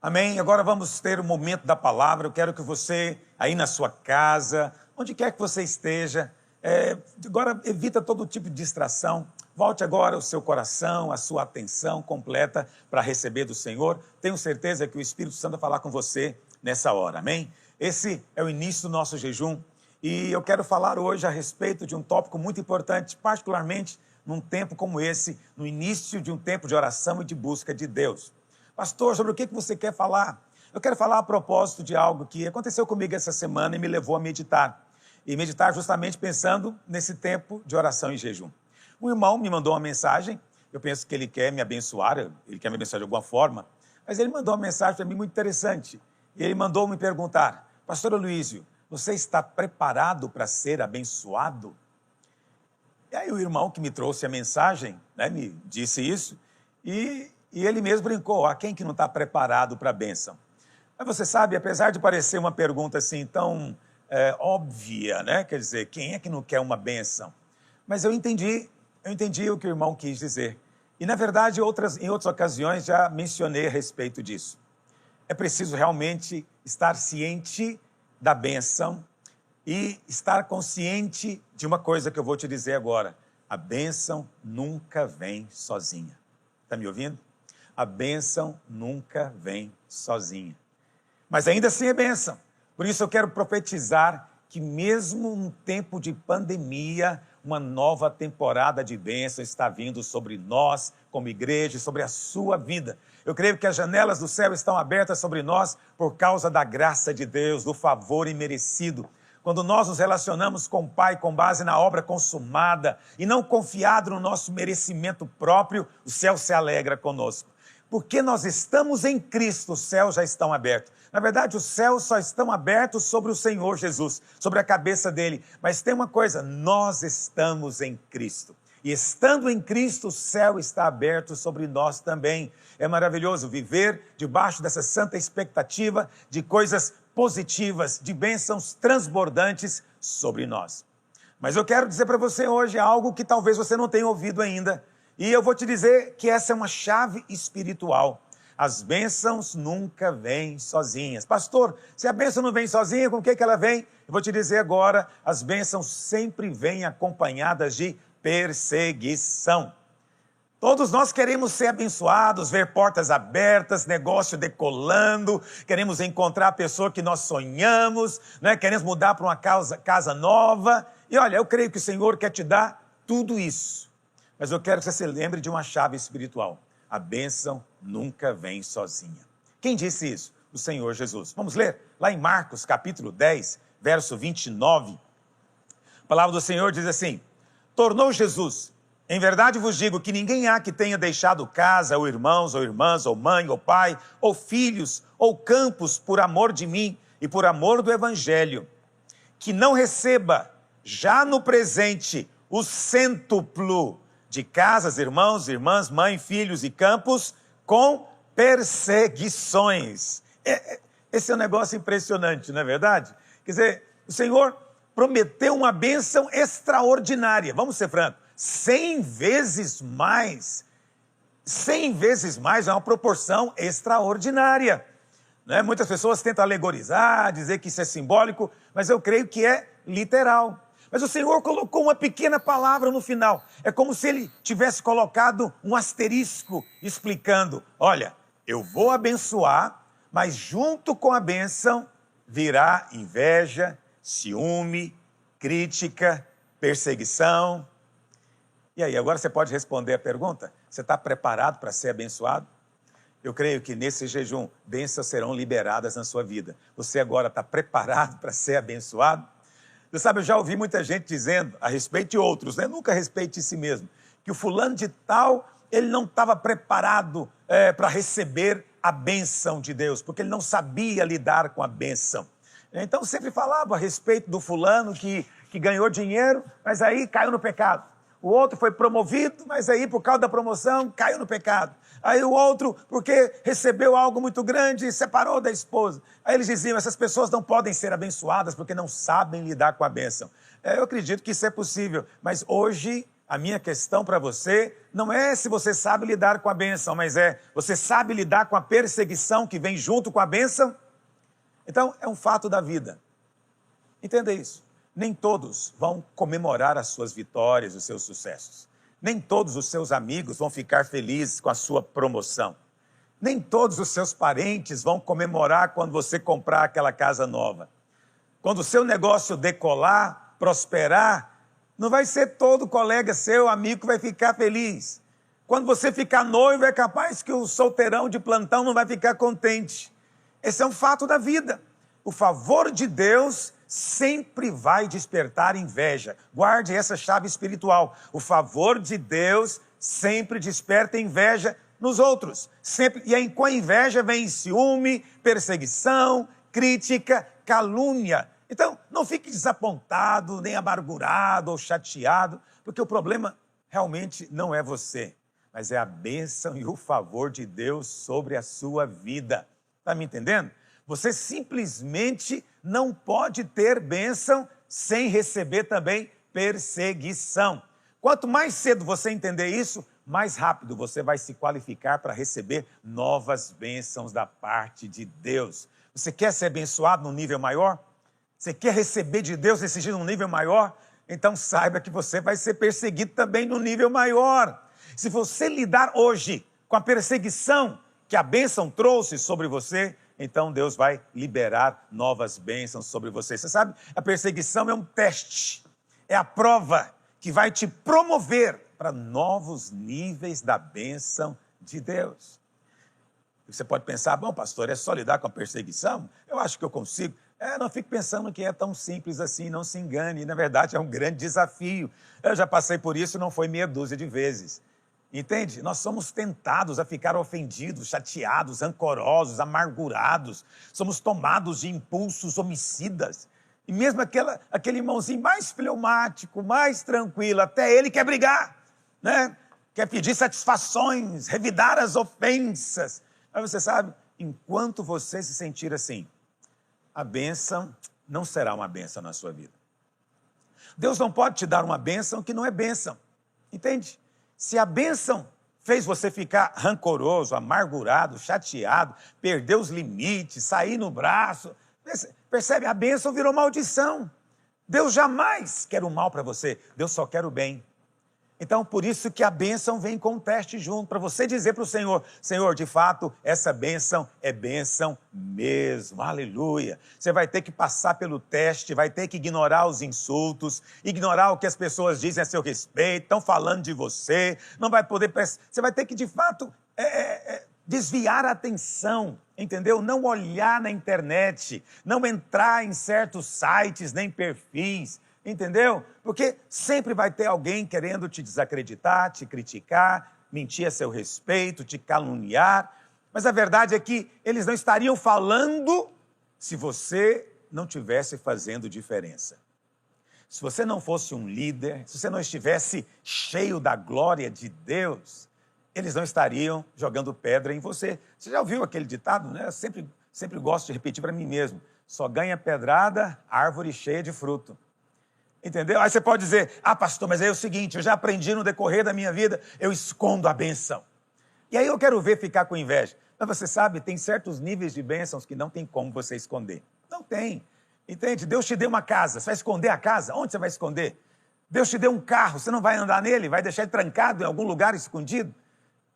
Amém? Agora vamos ter o momento da palavra. Eu quero que você, aí na sua casa, onde quer que você esteja, agora evita todo tipo de distração. Volte agora o seu coração, a sua atenção completa para receber do Senhor. Tenho certeza que o Espírito Santo vai falar com você nessa hora, amém? Esse é o início do nosso jejum e eu quero falar hoje a respeito de um tópico muito importante, particularmente num tempo como esse, no início de um tempo de oração e de busca de Deus. Pastor, sobre o que você quer falar? Eu quero falar a propósito de algo que aconteceu comigo essa semana e me levou a meditar. E meditar justamente pensando nesse tempo de oração e jejum. Um irmão me mandou uma mensagem, eu penso que ele quer me abençoar, ele quer me abençoar de alguma forma, mas ele mandou uma mensagem para mim muito interessante. E ele mandou me perguntar, Pastor Aloísio, você está preparado para ser abençoado? E aí o irmão que me trouxe a mensagem, me disse isso, e ele mesmo brincou, quem que não está preparado para a bênção? Mas você sabe, apesar de parecer uma pergunta assim tão óbvia, quer dizer, quem é que não quer uma bênção? Mas eu entendi o que o irmão quis dizer. E na verdade, em outras ocasiões já mencionei a respeito disso. É preciso realmente estar ciente da bênção e estar consciente de uma coisa que eu vou te dizer agora. A bênção nunca vem sozinha. Está me ouvindo? A bênção nunca vem sozinha. Mas ainda assim é bênção. Por isso eu quero profetizar que mesmo num tempo de pandemia, uma nova temporada de bênção está vindo sobre nós, como igreja, e sobre a sua vida. Eu creio que as janelas do céu estão abertas sobre nós por causa da graça de Deus, do favor imerecido. Quando nós nos relacionamos com o Pai com base na obra consumada e não confiado no nosso merecimento próprio, o céu se alegra conosco. Porque nós estamos em Cristo, os céus já estão abertos. Na verdade, os céus só estão abertos sobre o Senhor Jesus, sobre a cabeça dele. Mas tem uma coisa, nós estamos em Cristo. E estando em Cristo, o céu está aberto sobre nós também. É maravilhoso viver debaixo dessa santa expectativa de coisas positivas, de bênçãos transbordantes sobre nós. Mas eu quero dizer para você hoje algo que talvez você não tenha ouvido ainda. E eu vou te dizer que essa é uma chave espiritual. As bênçãos nunca vêm sozinhas. Pastor, se a bênção não vem sozinha, com o que ela vem? Eu vou te dizer agora, as bênçãos sempre vêm acompanhadas de perseguição. Todos nós queremos ser abençoados, ver portas abertas, negócio decolando, queremos encontrar a pessoa que nós sonhamos, queremos mudar para uma casa nova. E olha, eu creio que o Senhor quer te dar tudo isso. Mas eu quero que você se lembre de uma chave espiritual. A bênção nunca vem sozinha. Quem disse isso? O Senhor Jesus. Vamos ler? Lá em Marcos, capítulo 10, verso 29. A palavra do Senhor diz assim, tornou Jesus, em verdade vos digo que ninguém há que tenha deixado casa, ou irmãos, ou irmãs, ou mãe, ou pai, ou filhos, ou campos, por amor de mim e por amor do Evangelho, que não receba, já no presente, o cêntuplo de casas, irmãos, irmãs, mãe, filhos e campos, com perseguições. Esse é um negócio impressionante, não é verdade? Quer dizer, o Senhor prometeu uma bênção extraordinária. Vamos ser francos, 100 vezes mais. 100 vezes mais é uma proporção extraordinária. Muitas pessoas tentam alegorizar, dizer que isso é simbólico, mas eu creio que é literal. Mas o Senhor colocou uma pequena palavra no final. É como se ele tivesse colocado um asterisco explicando, olha, eu vou abençoar, mas junto com a bênção virá inveja, ciúme, crítica, perseguição. E aí, agora você pode responder a pergunta? Você está preparado para ser abençoado? Eu creio que nesse jejum, bênçãos serão liberadas na sua vida. Você agora está preparado para ser abençoado? Você sabe, eu já ouvi muita gente dizendo, a respeito de outros, nunca a respeito de si mesmo, que o fulano de tal, ele não estava preparado para receber a bênção de Deus, porque ele não sabia lidar com a bênção. Então sempre falava a respeito do fulano que ganhou dinheiro, mas aí caiu no pecado. O outro foi promovido, mas aí por causa da promoção caiu no pecado. Aí o outro, porque recebeu algo muito grande, separou da esposa. Aí eles diziam, essas pessoas não podem ser abençoadas porque não sabem lidar com a bênção. Eu acredito que isso é possível, mas hoje A minha questão para você não é se você sabe lidar com a bênção, mas você sabe lidar com a perseguição que vem junto com a bênção? Então, é um fato da vida. Entenda isso. Nem todos vão comemorar as suas vitórias, os seus sucessos. Nem todos os seus amigos vão ficar felizes com a sua promoção. Nem todos os seus parentes vão comemorar quando você comprar aquela casa nova. Quando o seu negócio decolar, prosperar, não vai ser todo colega seu, amigo, que vai ficar feliz. Quando você ficar noivo, é capaz que o solteirão de plantão não vai ficar contente. Esse é um fato da vida. O favor de Deus sempre vai despertar inveja. Guarde essa chave espiritual. O favor de Deus sempre desperta inveja nos outros. Sempre. E aí, com a inveja vem ciúme, perseguição, crítica, calúnia. Então, não fique desapontado, nem amargurado ou chateado, porque o problema realmente não é você, mas é a bênção e o favor de Deus sobre a sua vida. Está me entendendo? Você simplesmente não pode ter bênção sem receber também perseguição. Quanto mais cedo você entender isso, mais rápido você vai se qualificar para receber novas bênçãos da parte de Deus. Você quer ser abençoado num nível maior? Você quer receber de Deus esse dia num nível maior? Então saiba que você vai ser perseguido também num nível maior. Se você lidar hoje com a perseguição que a bênção trouxe sobre você, então Deus vai liberar novas bênçãos sobre você. Você sabe, a perseguição é um teste, é a prova que vai te promover para novos níveis da bênção de Deus. Você pode pensar, bom, pastor, é só lidar com a perseguição? Eu acho que eu consigo. Não fique pensando que é tão simples assim, não se engane. Na verdade, é um grande desafio. Eu já passei por isso, não foi meia dúzia de vezes. Entende? Nós somos tentados a ficar ofendidos, chateados, rancorosos, amargurados. Somos tomados de impulsos homicidas. E mesmo aquele irmãozinho mais fleumático, mais tranquilo, até ele quer brigar, né? Quer pedir satisfações, revidar as ofensas. Mas você sabe, enquanto você se sentir assim, a bênção não será uma bênção na sua vida. Deus não pode te dar uma bênção que não é bênção. Entende? Se a bênção fez você ficar rancoroso, amargurado, chateado, perder os limites, sair no braço, percebe? A bênção virou maldição. Deus jamais quer o mal para você, Deus só quer o bem. Então, por isso que a bênção vem com um teste junto, para você dizer para o Senhor, Senhor, de fato, essa bênção é bênção mesmo, aleluia. Você vai ter que passar pelo teste, vai ter que ignorar os insultos, ignorar o que as pessoas dizem a seu respeito, estão falando de você, não vai poder, você vai ter que, de fato, desviar a atenção, entendeu? Não olhar na internet, não entrar em certos sites nem perfis, entendeu? Porque sempre vai ter alguém querendo te desacreditar, te criticar, mentir a seu respeito, te caluniar. Mas a verdade é que eles não estariam falando se você não estivesse fazendo diferença. Se você não fosse um líder, se você não estivesse cheio da glória de Deus, eles não estariam jogando pedra em você. Você já ouviu aquele ditado, né? Eu sempre gosto de repetir para mim mesmo. Só ganha pedrada árvore cheia de fruto. Entendeu? Aí você pode dizer, pastor, mas é o seguinte, eu já aprendi no decorrer da minha vida, eu escondo a bênção. E aí eu quero ver ficar com inveja. Mas você sabe, tem certos níveis de bênçãos que não tem como você esconder. Não tem. Entende? Deus te deu uma casa, você vai esconder a casa? Onde você vai esconder? Deus te deu um carro, você não vai andar nele? Vai deixar ele trancado em algum lugar escondido?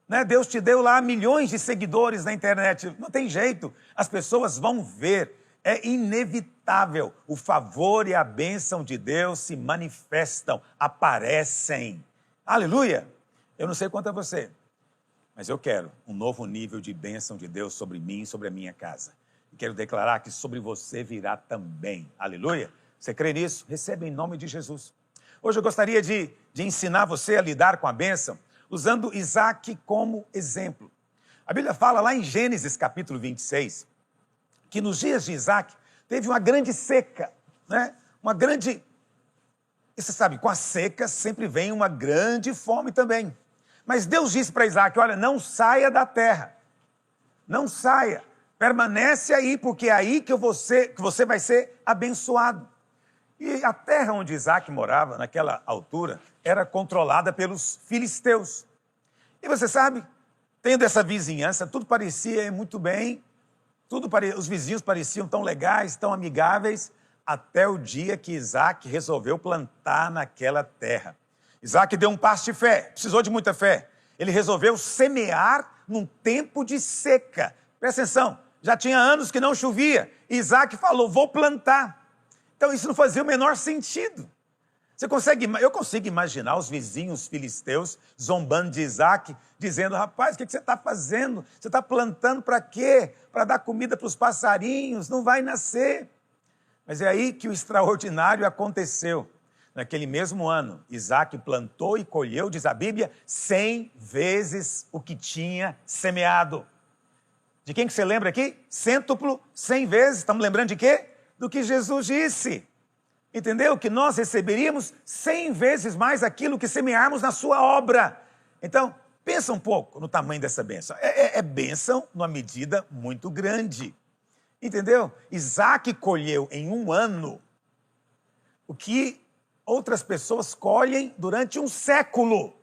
Né? Deus te deu lá milhões de seguidores na internet. Não tem jeito, as pessoas vão ver. É inevitável, o favor e a bênção de Deus se manifestam, aparecem. Aleluia! Eu não sei quanto a você, mas eu quero um novo nível de bênção de Deus sobre mim e sobre a minha casa. E quero declarar que sobre você virá também. Aleluia! Você crê nisso? Receba em nome de Jesus. Hoje eu gostaria de ensinar você a lidar com a bênção, usando Isaac como exemplo. A Bíblia fala lá em Gênesis capítulo 26, que nos dias de Isaac teve uma grande seca, né? E você sabe, com a seca sempre vem uma grande fome também. Mas Deus disse para Isaac, olha, não saia da terra, não saia, permanece aí, porque é aí que você vai ser abençoado. E a terra onde Isaac morava, naquela altura, era controlada pelos filisteus. E você sabe, tendo essa vizinhança, tudo parecia muito bem, os vizinhos pareciam tão legais, tão amigáveis, até o dia que Isaac resolveu plantar naquela terra. Isaac deu um passo de fé, precisou de muita fé. Ele resolveu semear num tempo de seca. Presta atenção, já tinha anos que não chovia. Isaac falou, vou plantar. Então isso não fazia o menor sentido. Eu consigo imaginar os vizinhos filisteus zombando de Isaac, dizendo, rapaz, o que você está fazendo? Você está plantando para quê? Para dar comida para os passarinhos, não vai nascer. Mas é aí que o extraordinário aconteceu. Naquele mesmo ano, Isaac plantou e colheu, diz a Bíblia, 100 vezes o que tinha semeado. De quem que você lembra aqui? Cêntuplo, 100 vezes. Estamos lembrando de quê? Do que Jesus disse. Entendeu? Que nós receberíamos 100 vezes mais aquilo que semearmos na sua obra. Então, pensa um pouco no tamanho dessa bênção. É bênção numa medida muito grande. Entendeu? Isaac colheu em um ano o que outras pessoas colhem durante um século.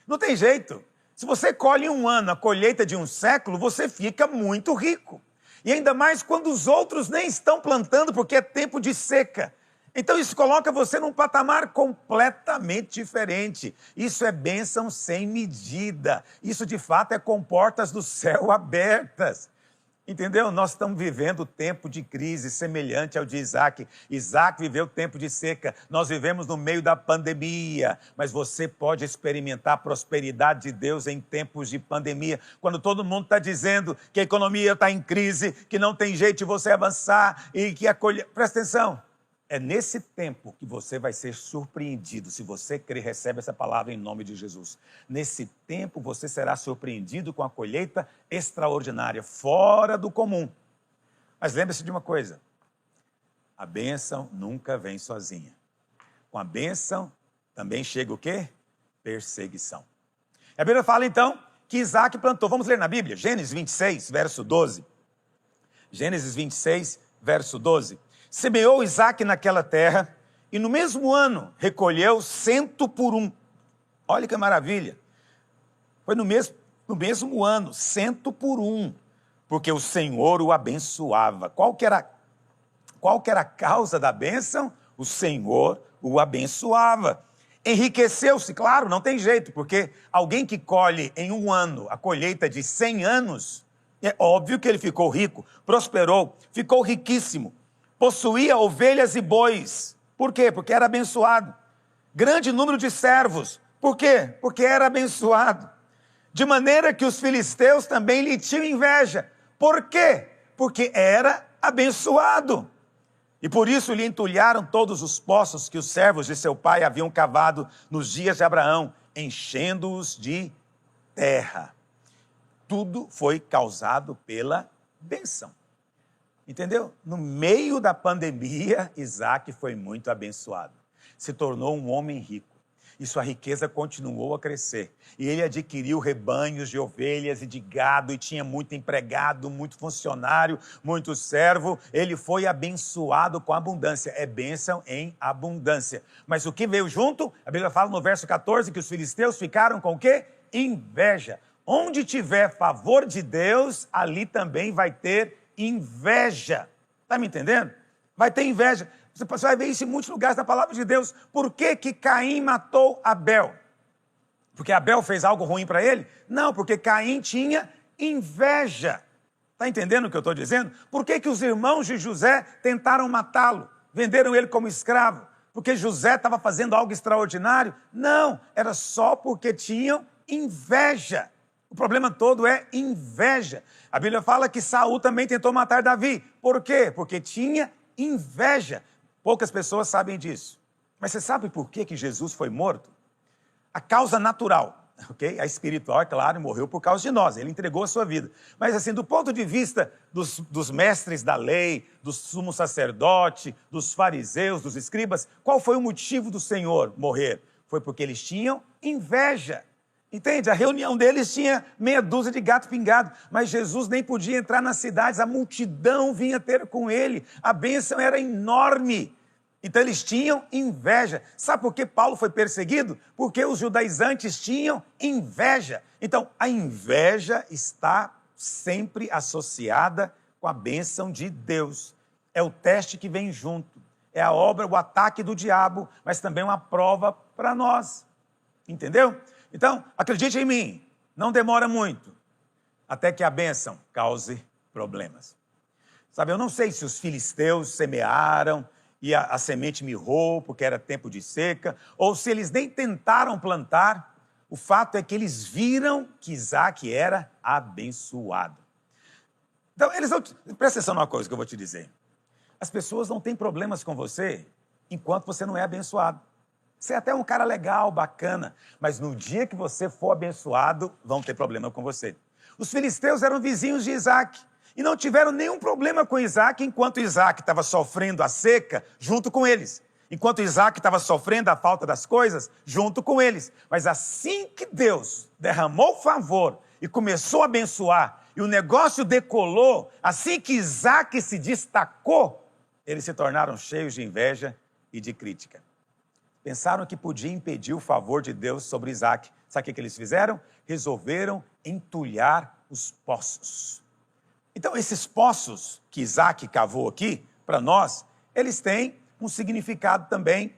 Não tem jeito. Se você colhe em um ano a colheita de um século, você fica muito rico. E ainda mais quando os outros nem estão plantando, porque é tempo de seca. Então isso coloca você num patamar completamente diferente. Isso é bênção sem medida. Isso de fato é com portas do céu abertas. Entendeu? Nós estamos vivendo tempo de crise semelhante ao de Isaac. Isaac viveu tempo de seca. Nós vivemos no meio da pandemia. Mas você pode experimentar a prosperidade de Deus em tempos de pandemia. Quando todo mundo está dizendo que a economia está em crise, que não tem jeito de você avançar e que a colheita... Presta atenção. É nesse tempo que você vai ser surpreendido. Se você crê, recebe essa palavra em nome de Jesus. Nesse tempo você será surpreendido com a colheita extraordinária, fora do comum. Mas lembre-se de uma coisa. A bênção nunca vem sozinha. Com a bênção também chega o quê? Perseguição. A Bíblia fala então que Isaac plantou. Vamos ler na Bíblia? Gênesis 26, verso 12. Gênesis 26, verso 12. Semeou Isaac naquela terra e no mesmo ano recolheu 100 por 1. Olha que maravilha. Foi no mesmo ano, 100 por 1, porque o Senhor o abençoava. Qual que era a causa da bênção? O Senhor o abençoava. Enriqueceu-se, claro, não tem jeito, porque alguém que colhe em um ano a colheita de 100 anos, é óbvio que ele ficou rico, prosperou, ficou riquíssimo. Possuía ovelhas e bois. Por quê? Porque era abençoado. Grande número de servos. Por quê? Porque era abençoado. De maneira que os filisteus também lhe tinham inveja. Por quê? Porque era abençoado. E por isso lhe entulharam todos os poços que os servos de seu pai haviam cavado nos dias de Abraão, enchendo-os de terra. Tudo foi causado pela bênção. Entendeu? No meio da pandemia, Isaac foi muito abençoado. Se tornou um homem rico. E sua riqueza continuou a crescer. E ele adquiriu rebanhos de ovelhas e de gado, e tinha muito empregado, muito funcionário, muito servo. Ele foi abençoado com abundância. É bênção em abundância. Mas o que veio junto? A Bíblia fala no verso 14 que os filisteus ficaram com o quê? Inveja. Onde tiver favor de Deus, ali também vai ter inveja. Está me entendendo? Vai ter inveja. Você vai ver isso em muitos lugares da palavra de Deus. Por que que Caim matou Abel? Porque Abel fez algo ruim para ele? Não, porque Caim tinha inveja. Está entendendo o que eu estou dizendo? Por que que os irmãos de José tentaram matá-lo? Venderam ele como escravo? Porque José estava fazendo algo extraordinário? Não, era só porque tinham inveja. O problema todo é inveja. A Bíblia fala que Saul também tentou matar Davi. Por quê? Porque tinha inveja. Poucas pessoas sabem disso. Mas você sabe por que que Jesus foi morto? A causa natural, ok? A espiritual, é claro, morreu por causa de nós. Ele entregou a sua vida. Mas assim, do ponto de vista dos mestres da lei, do sumo sacerdote, dos fariseus, dos escribas, qual foi o motivo do Senhor morrer? Foi porque eles tinham inveja. Entende? A reunião deles tinha meia dúzia de gato pingado, mas Jesus nem podia entrar nas cidades, a multidão vinha ter com ele, a bênção era enorme. Então eles tinham inveja. Sabe por que Paulo foi perseguido? Porque os judaizantes tinham inveja. Então a inveja está sempre associada com a bênção de Deus. É o teste que vem junto. É a obra, o ataque do diabo, mas também uma prova para nós. Entendeu? Então, acredite em mim, não demora muito até que a bênção cause problemas. Sabe, eu não sei se os filisteus semearam e a semente mirrou porque era tempo de seca, ou se eles nem tentaram plantar. O fato é que eles viram que Isaac era abençoado. Então, presta atenção numa coisa que eu vou te dizer. As pessoas não têm problemas com você enquanto você não é abençoado. Você é até um cara legal, bacana, mas no dia que você for abençoado, vão ter problema com você. Os filisteus eram vizinhos de Isaac e não tiveram nenhum problema com Isaac enquanto Isaac estava sofrendo a seca junto com eles. Enquanto Isaac estava sofrendo a falta das coisas junto com eles. Mas assim que Deus derramou favor e começou a abençoar, e o negócio decolou, assim que Isaac se destacou, eles se tornaram cheios de inveja e de crítica. Pensaram que podia impedir o favor de Deus sobre Isaac. Sabe o que eles fizeram? Resolveram entulhar os poços. Então, esses poços que Isaac cavou aqui, para nós, eles têm um significado também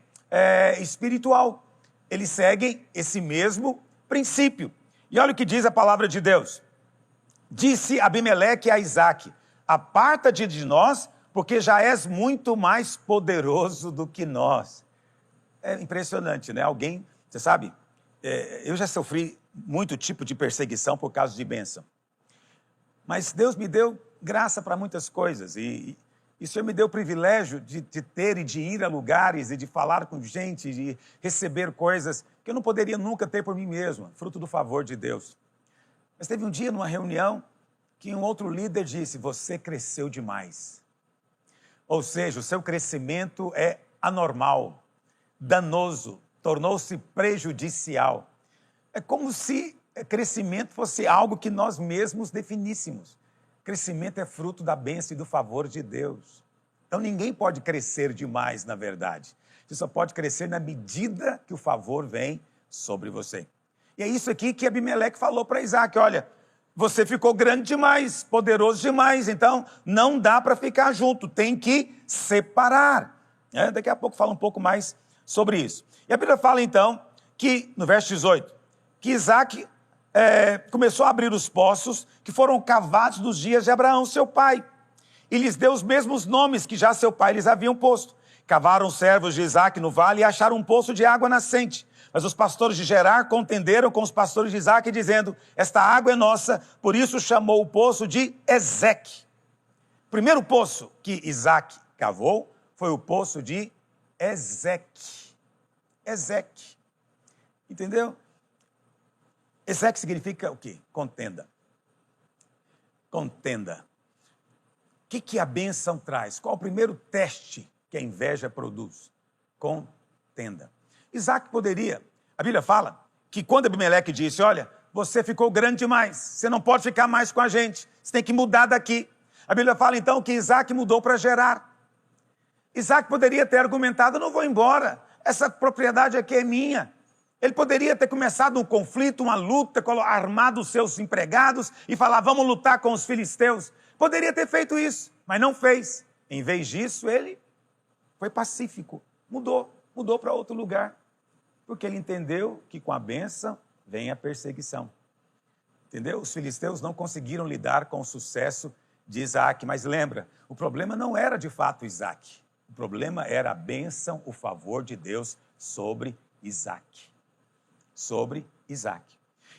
espiritual. Eles seguem esse mesmo princípio. E olha o que diz a palavra de Deus. Disse Abimeleque a Isaac: aparta-te de nós, porque já és muito mais poderoso do que nós. É impressionante, né? Alguém, você sabe, eu já sofri muito tipo de perseguição por causa de bênção. Mas Deus me deu graça para muitas coisas. E o Senhor me deu o privilégio de ter e de ir a lugares e de falar com gente, de receber coisas que eu não poderia nunca ter por mim mesmo, fruto do favor de Deus. Mas teve um dia, numa reunião, que um outro líder disse: você cresceu demais. Ou seja, o seu crescimento é anormal, danoso, tornou-se prejudicial. É como se crescimento fosse algo que nós mesmos definíssemos. Crescimento é fruto da bênção e do favor de Deus. Então ninguém pode crescer demais, na verdade. Você só pode crescer na medida que o favor vem sobre você. E é isso aqui que Abimeleque falou para Isaac: olha, você ficou grande demais, poderoso demais, então não dá para ficar junto, tem que separar. Daqui a pouco fala um pouco mais sobre isso. E a Bíblia fala então que, no verso 18, que Isaac começou a abrir os poços que foram cavados nos dias de Abraão, seu pai, e lhes deu os mesmos nomes que já seu pai lhes haviam posto. Cavaram os servos de Isaac no vale e acharam um poço de água nascente. Mas os pastores de Gerar contenderam com os pastores de Isaac, dizendo: esta água é nossa, por isso chamou o poço de Ezeque. O primeiro poço que Isaac cavou foi o poço de Ezeque. Ezeque. Entendeu? Ezeque significa o quê? Contenda. Contenda. O que a bênção traz? Qual o primeiro teste que a inveja produz? Contenda. Isaac poderia, a Bíblia fala que quando Abimeleque disse: olha, você ficou grande demais, você não pode ficar mais com a gente, você tem que mudar daqui. A Bíblia fala então que Isaac mudou para Gerar. Isaac poderia ter argumentado: eu não vou embora, essa propriedade aqui é minha. Ele poderia ter começado um conflito, uma luta, armado os seus empregados e falar: vamos lutar com os filisteus. Poderia ter feito isso, mas não fez. Em vez disso, ele foi pacífico, mudou para outro lugar. Porque ele entendeu que com a bênção vem a perseguição. Entendeu? Os filisteus não conseguiram lidar com o sucesso de Isaac. Mas lembra, o problema não era de fato Isaac. O problema era a bênção, o favor de Deus sobre Isaac. Sobre Isaac.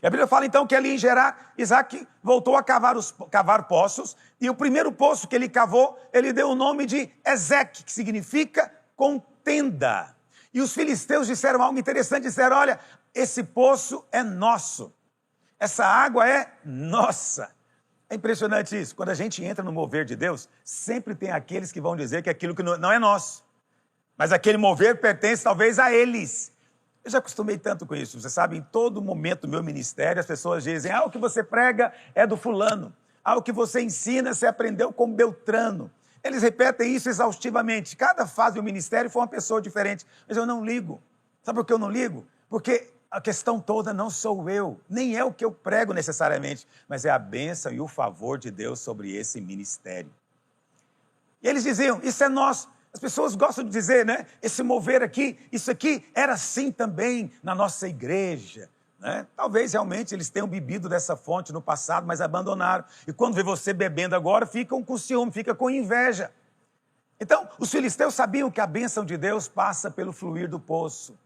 E a Bíblia fala então que ali em Gerar, Isaac voltou a cavar poços. E o primeiro poço que ele cavou, ele deu o nome de Ezeque, que significa contenda. E os filisteus disseram algo interessante, disseram: olha, esse poço é nosso, essa água é nossa. É impressionante isso, quando a gente entra no mover de Deus, sempre tem aqueles que vão dizer que aquilo que não é nosso, mas aquele mover pertence talvez a eles. Eu já acostumei tanto com isso, você sabe, em todo momento do meu ministério, as pessoas dizem: o que você prega é do fulano, o que você ensina, você aprendeu com Beltrano. Eles repetem isso exaustivamente. Cada fase do ministério foi uma pessoa diferente. Mas eu não ligo. Sabe por que eu não ligo? Porque a questão toda não sou eu, nem é o que eu prego necessariamente, mas é a bênção e o favor de Deus sobre esse ministério. E eles diziam, isso é nosso. As pessoas gostam de dizer, né? Esse mover aqui, isso aqui era assim também na nossa igreja. Né? Talvez realmente eles tenham bebido dessa fonte no passado, mas abandonaram. E quando vê você bebendo agora, ficam com ciúme, ficam com inveja. Então, os filisteus sabiam que a bênção de Deus passa pelo fluir do poço.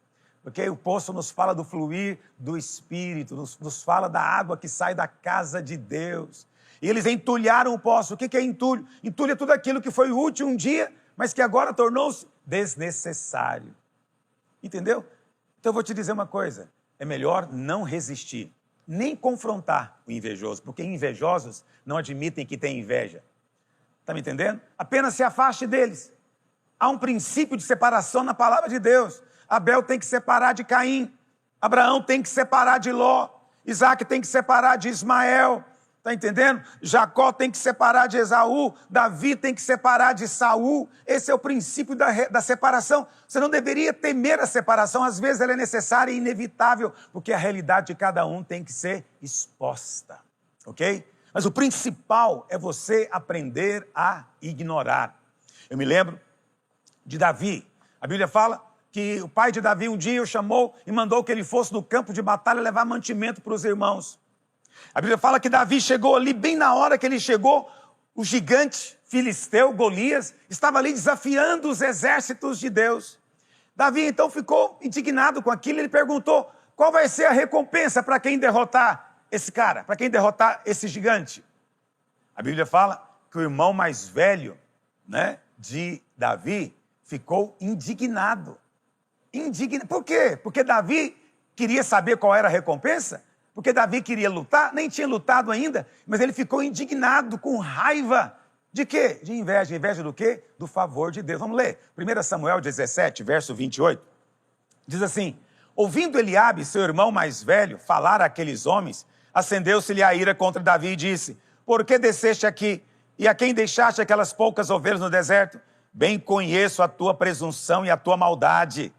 Porque o poço nos fala do fluir do Espírito, nos fala da água que sai da casa de Deus. E eles entulharam o poço. O que é entulho? Entulho é tudo aquilo que foi útil um dia, mas que agora tornou-se desnecessário. Entendeu? Então eu vou te dizer uma coisa. É melhor não resistir, nem confrontar o invejoso, porque invejosos não admitem que têm inveja. Está me entendendo? Apenas se afaste deles. Há um princípio de separação na palavra de Deus. Abel tem que separar de Caim, Abraão tem que separar de Ló, Isaac tem que separar de Ismael, está entendendo? Jacó tem que separar de Esaú, Davi tem que separar de Saul. Esse é o princípio da separação. Você não deveria temer a separação, às vezes ela é necessária e inevitável, porque a realidade de cada um tem que ser exposta, ok? Mas o principal é você aprender a ignorar. Eu me lembro de Davi, a Bíblia fala que o pai de Davi um dia o chamou e mandou que ele fosse no campo de batalha levar mantimento para os irmãos. A Bíblia fala que Davi chegou ali, bem na hora que ele chegou, o gigante filisteu, Golias, estava ali desafiando os exércitos de Deus. Davi então ficou indignado com aquilo, ele perguntou, qual vai ser a recompensa para quem derrotar esse cara, para quem derrotar esse gigante? A Bíblia fala que o irmão mais velho, né, de Davi ficou indignado. Por quê? Porque Davi queria saber qual era a recompensa? Porque Davi queria lutar? Nem tinha lutado ainda, mas ele ficou indignado, com raiva. De quê? De inveja. Inveja do quê? Do favor de Deus. Vamos ler. 1 Samuel 17, verso 28. Diz assim, ouvindo Eliabe, seu irmão mais velho, falar àqueles homens, acendeu-se-lhe a ira contra Davi e disse, por que desceste aqui? E a quem deixaste aquelas poucas ovelhas no deserto? Bem conheço a tua presunção e a tua maldade.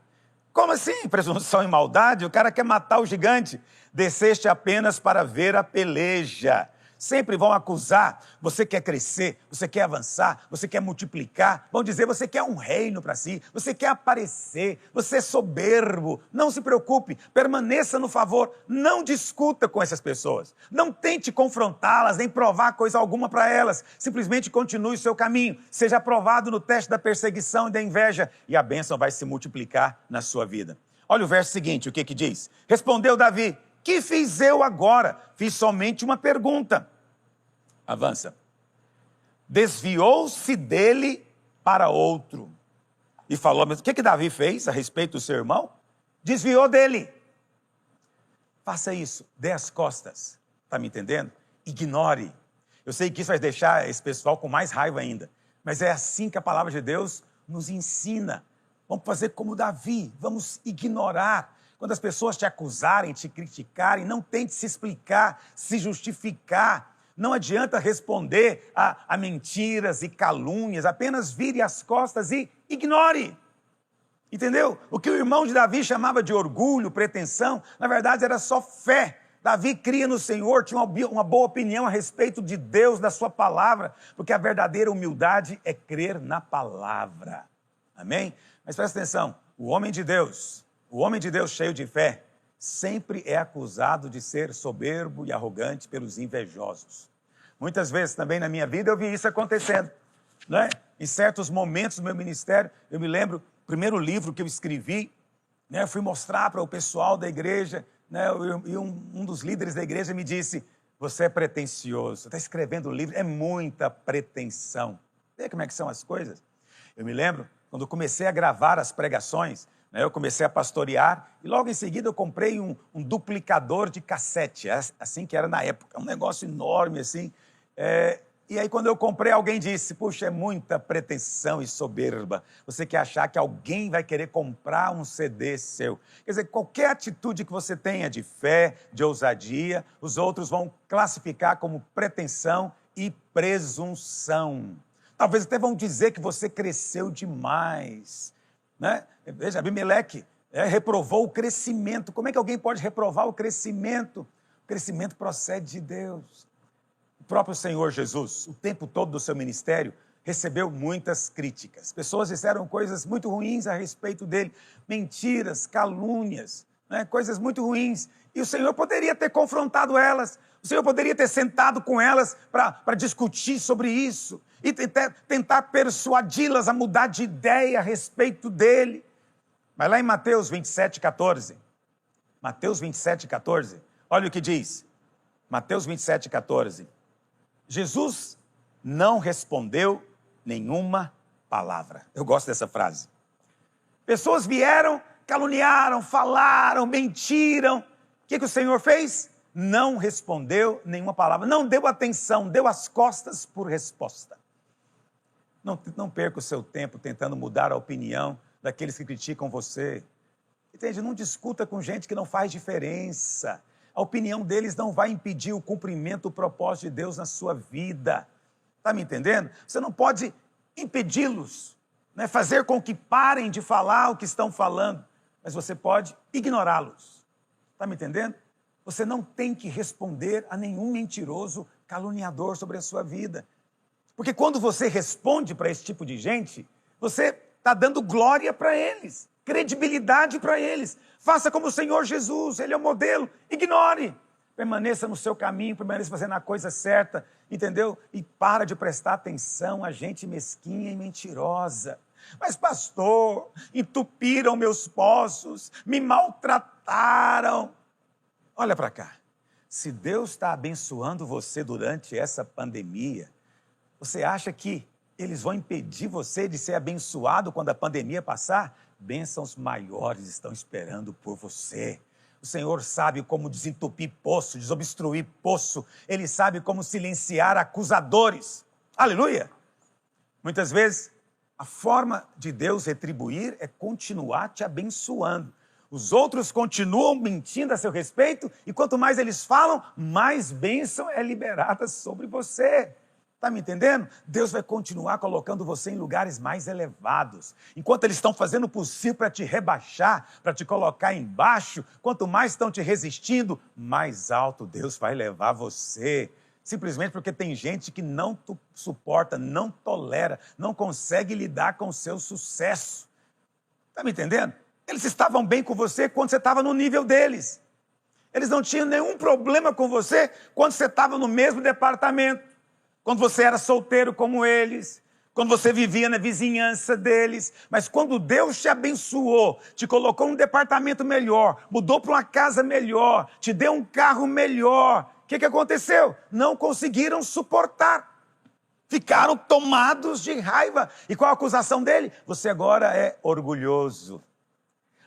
Como assim, presunção e maldade? O cara quer matar o gigante. Desceste apenas para ver a peleja. Sempre vão acusar, você quer crescer, você quer avançar, você quer multiplicar. Vão dizer, você quer um reino para si, você quer aparecer, você é soberbo. Não se preocupe, permaneça no favor. Não discuta com essas pessoas. Não tente confrontá-las, nem provar coisa alguma para elas. Simplesmente continue o seu caminho. Seja aprovado no teste da perseguição e da inveja. E a bênção vai se multiplicar na sua vida. Olha o verso seguinte, o que diz? Respondeu Davi, que fiz eu agora? Fiz somente uma pergunta. Avança. Desviou-se dele para outro. E falou, mas o que Davi fez a respeito do seu irmão? Desviou dele. Faça isso, dê as costas. Está me entendendo? Ignore. Eu sei que isso vai deixar esse pessoal com mais raiva ainda. Mas é assim que a palavra de Deus nos ensina. Vamos fazer como Davi, vamos ignorar. Quando as pessoas te acusarem, te criticarem, não tente se explicar, se justificar. Não adianta responder a mentiras e calúnias, apenas vire as costas e ignore. Entendeu? O que o irmão de Davi chamava de orgulho, pretensão, na verdade era só fé. Davi cria no Senhor, tinha uma boa opinião a respeito de Deus, da sua palavra, porque a verdadeira humildade é crer na palavra. Amém? Mas presta atenção, o homem de Deus cheio de fé, sempre é acusado de ser soberbo e arrogante pelos invejosos. Muitas vezes também na minha vida eu vi isso acontecendo. Né? Em certos momentos do meu ministério, eu me lembro, o primeiro livro que eu escrevi, né, eu fui mostrar para o pessoal da igreja, né, e um dos líderes da igreja me disse, você é pretensioso, está escrevendo um livro, é muita pretensão. Vê como é que são as coisas? Eu me lembro, quando eu comecei a gravar as pregações, eu comecei a pastorear e logo em seguida eu comprei um duplicador de cassete, assim que era na época, um negócio enorme assim. E aí quando eu comprei, alguém disse, puxa, é muita pretensão e soberba. Você quer achar que alguém vai querer comprar um CD seu. Quer dizer, qualquer atitude que você tenha de fé, de ousadia, os outros vão classificar como pretensão e presunção. Talvez até vão dizer que você cresceu demais, né? Veja, Abimeleque reprovou o crescimento. Como é que alguém pode reprovar o crescimento? O crescimento procede de Deus. O próprio Senhor Jesus, o tempo todo do seu ministério, recebeu muitas críticas. Pessoas disseram coisas muito ruins a respeito dele, mentiras, calúnias, né? Coisas muito ruins. E o Senhor poderia ter confrontado elas, o Senhor poderia ter sentado com elas para discutir sobre isso e tentar persuadi-las a mudar de ideia a respeito dele. Mas lá em Mateus 27:14, Mateus 27:14, olha o que diz. Mateus 27:14. Jesus não respondeu nenhuma palavra. Eu gosto dessa frase. Pessoas vieram, caluniaram, falaram, mentiram. O que o Senhor fez? Não respondeu nenhuma palavra. Não deu atenção, deu as costas por resposta. Não perca o seu tempo tentando mudar a opinião daqueles que criticam você. Entende? Não discuta com gente que não faz diferença. A opinião deles não vai impedir o cumprimento do propósito de Deus na sua vida. Está me entendendo? Você não pode impedi-los, né? Fazer com que parem de falar o que estão falando, mas você pode ignorá-los. Está me entendendo? Você não tem que responder a nenhum mentiroso caluniador sobre a sua vida. Porque quando você responde para esse tipo de gente, você está dando glória para eles, credibilidade para eles. Faça como o Senhor Jesus, Ele é o modelo. Ignore. Permaneça no seu caminho, permaneça fazendo a coisa certa, entendeu? E para de prestar atenção a gente mesquinha e mentirosa. Mas pastor, entupiram meus poços, me maltrataram. Olha para cá. Se Deus está abençoando você durante essa pandemia, você acha que eles vão impedir você de ser abençoado quando a pandemia passar? Bênçãos maiores estão esperando por você. O Senhor sabe como desentupir poço, desobstruir poço. Ele sabe como silenciar acusadores. Aleluia! Muitas vezes, a forma de Deus retribuir é continuar te abençoando. Os outros continuam mentindo a seu respeito e quanto mais eles falam, mais bênção é liberada sobre você. Está me entendendo? Deus vai continuar colocando você em lugares mais elevados. Enquanto eles estão fazendo o possível para te rebaixar, para te colocar embaixo, quanto mais estão te resistindo, mais alto Deus vai levar você. Simplesmente porque tem gente que não suporta, não tolera, não consegue lidar com o seu sucesso. Está me entendendo? Eles estavam bem com você quando você estava no nível deles. Eles não tinham nenhum problema com você quando você estava no mesmo departamento. Quando você era solteiro como eles, quando você vivia na vizinhança deles. Mas quando Deus te abençoou, te colocou num departamento melhor, mudou para uma casa melhor, te deu um carro melhor, o que aconteceu? Não conseguiram suportar. Ficaram tomados de raiva. E qual a acusação dele? Você agora é orgulhoso.